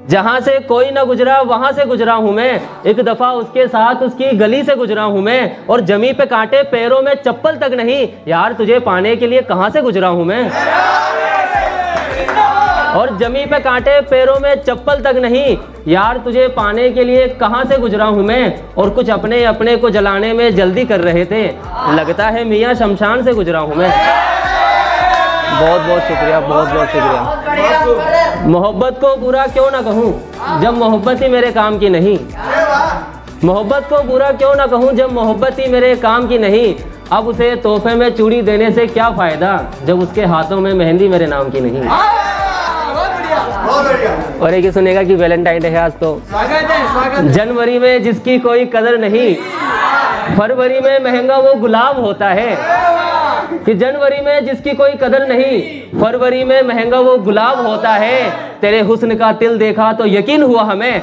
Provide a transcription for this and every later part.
जहाँ से कोई ना गुजरा वहाँ से गुजरा हूँ मैं, एक दफ़ा उसके साथ उसकी गली से गुजरा हूँ मैं, और जमी पे कांटे पैरों में चप्पल तक नहीं, यार तुझे पाने के लिए कहाँ से गुजरा हूँ मैं। और जमी पे कांटे पैरों में चप्पल तक नहीं, यार तुझे पाने के लिए कहाँ से गुजरा हूँ मैं। और कुछ अपने अपने को जलाने में जल्दी कर रहे थे, लगता है मियाँ शमशान से गुजरा हूँ मैं। बहुत बहुत शुक्रिया, बहुत बहुत शुक्रिया। मोहब्बत को बुरा क्यों ना कहूँ जब मोहब्बत ही मेरे काम की नहीं, मोहब्बत को बुरा क्यों ना कहूँ जब मोहब्बत ही मेरे काम की नहीं। अब उसे तोहफे में चूड़ी देने से क्या फ़ायदा जब उसके हाथों में मेहंदी मेरे नाम की नहीं। और एक ही सुनेगा कि वैलेंटाइन डे है आज तो। जनवरी में जिसकी कोई कदर नहीं, फरवरी में महंगा वो गुलाब होता है। कि जनवरी में जिसकी कोई कदर नहीं, फरवरी में महंगा वो गुलाब होता है। तेरे हुस्न का तिल देखा तो यकीन हुआ हमें,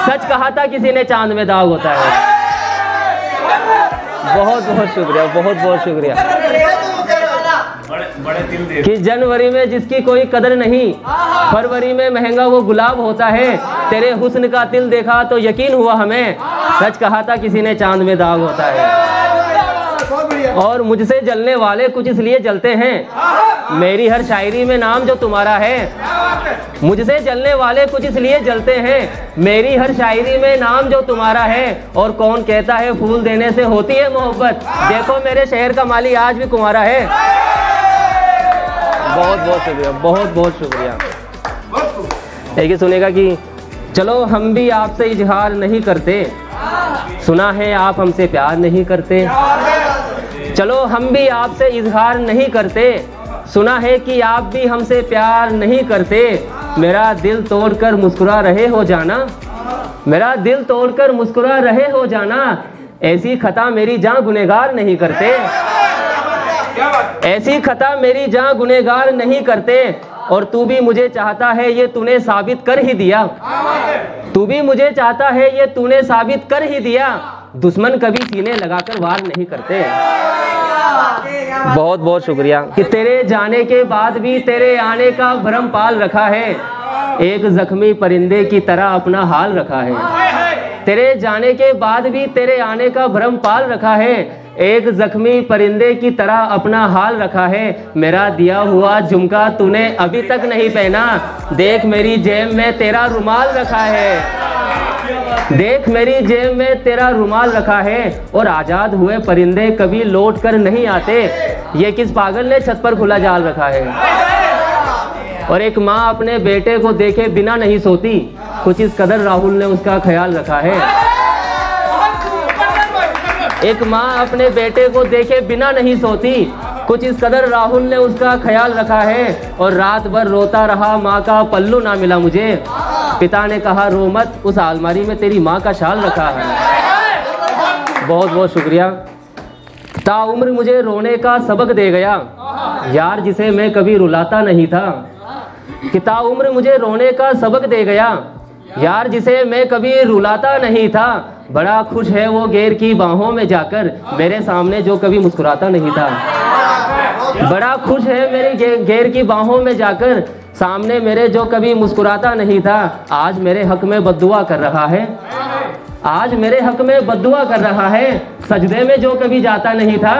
सच कहा था किसी ने चांद में दाग होता है। बहुत बहुत शुक्रिया, बहुत बहुत शुक्रिया। कि जनवरी में जिसकी कोई कदर नहीं, फरवरी में महंगा वो गुलाब होता है। तेरे हुस्न का तिल देखा तो यकीन हुआ हमें, सच कहा था किसी ने चांद में दाग होता है। और मुझसे जलने वाले कुछ इसलिए जलते हैं, मेरी हर शायरी में नाम जो तुम्हारा है। मुझसे जलने वाले कुछ इसलिए जलते हैं, मेरी हर शायरी में नाम जो तुम्हारा है। और कौन कहता है फूल देने से होती है मोहब्बत, देखो मेरे शहर का माली आज भी कुंवारा है। बहुत बहुत शुक्रिया, बहुत बहुत शुक्रिया। एक ही सुनेगा कि चलो हम भी आपसे इजहार नहीं करते, सुना है आप हमसे प्यार नहीं करते। चलो हम भी आपसे इजहार नहीं करते, सुना है कि आप भी हमसे प्यार नहीं करते। मेरा दिल तोड़कर मुस्कुरा रहे हो जाना, मेरा दिल तोड़कर मुस्कुरा रहे हो जाना। ऐसी खता मेरी जान गुनहगार नहीं करते, ऐसी खता मेरी जान गुनहगार नहीं करते। और तू भी मुझे चाहता है ये तूने साबित कर ही दिया, तू भी मुझे चाहता है ये तूने साबित कर ही दिया। दुश्मन कभी सीने लगाकर वार नहीं करते। बहुत बहुत शुक्रिया। कि तेरे जाने के बाद भी तेरे आने का भरम पाल रखा है, एक जख्मी परिंदे की तरह अपना हाल रखा है। तेरे जाने के बाद भी तेरे आने का भरम पाल रखा है, एक जख्मी परिंदे की तरह अपना हाल रखा है। मेरा दिया हुआ झुमका तूने अभी तक नहीं पहना, देख मेरी जेब में तेरा रुमाल रखा है, देख मेरी जेब में तेरा रुमाल रखा है। और आजाद हुए परिंदे कभी लौट कर नहीं आते, ये किस पागल ने छत पर खुला जाल रखा है। और एक माँ अपने बेटे को देखे बिना नहीं सोती, कुछ इस कदर राहुल ने उसका ख्याल रखा है। एक माँ अपने बेटे को देखे बिना नहीं सोती, कुछ इस कदर राहुल ने उसका ख्याल रखा है। और रात भर रोता रहा, माँ का पल्लू ना मिला मुझे, पिता ने कहा रो मत, उस अलमारी में तेरी माँ का शाल रखा है। बहुत बहुत शुक्रिया। ताउम्र मुझे रोने का सबक दे गया, यार जिसे मैं कभी रुलाता नहीं था। कि ताउम्र मुझे रोने का सबक दे गया, यार जिसे मैं कभी रुलाता नहीं था। बड़ा खुश है वो गैर की बाहों में जाकर, मेरे सामने जो कभी मुस्कुराता नहीं था। बड़ा खुश है मेरी गैर की बाहों में जाकर, सामने मेरे जो कभी मुस्कुराता नहीं था। आज मेरे हक में बद्दुआ कर रहा है, आज मेरे हक में बद्दुआ कर रहा है, सजदे में जो कभी जाता नहीं था।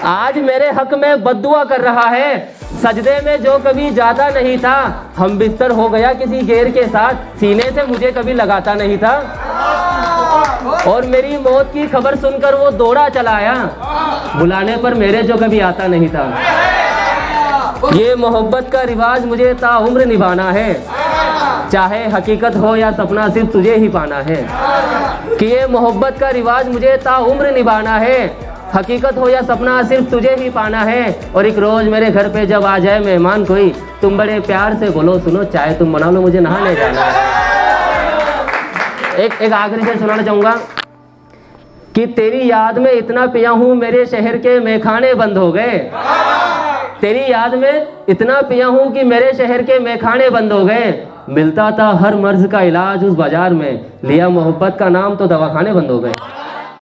आज मेरे हक में बद्दुआ कर रहा है, सजदे में जो कभी जाता नहीं था। हम बिस्तर हो गया किसी गैर के साथ, सीने से मुझे कभी लगाता नहीं था। और मेरी मौत की खबर सुनकर वो दौड़ा चला आया, बुलाने पर मेरे जो कभी आता नहीं था। ये मोहब्बत का रिवाज मुझे ताउम्र निभाना है, चाहे हकीकत हो या सपना सिर्फ तुझे ही पाना है। कि ये मोहब्बत का रिवाज मुझे ताउम्र निभाना है, हकीकत हो या सपना सिर्फ तुझे ही पाना है। और एक रोज मेरे घर पे जब आ जाए मेहमान कोई, तुम बड़े प्यार से बोलो सुनो चाहे तुम मना लो, मुझे नहाने जाना है। एक आखिरी शेर सुनाना चाहूंगा कि तेरी याद में इतना पिया हूँ मेरे शहर के मैखाने बंद हो गए। तेरी याद में इतना पिया हूँ कि मेरे शहर के मैखाने बंद हो गए। मिलता था हर मर्ज का इलाज उस बाजार में, लिया मोहब्बत का नाम तो दवाखाने बंद हो गए।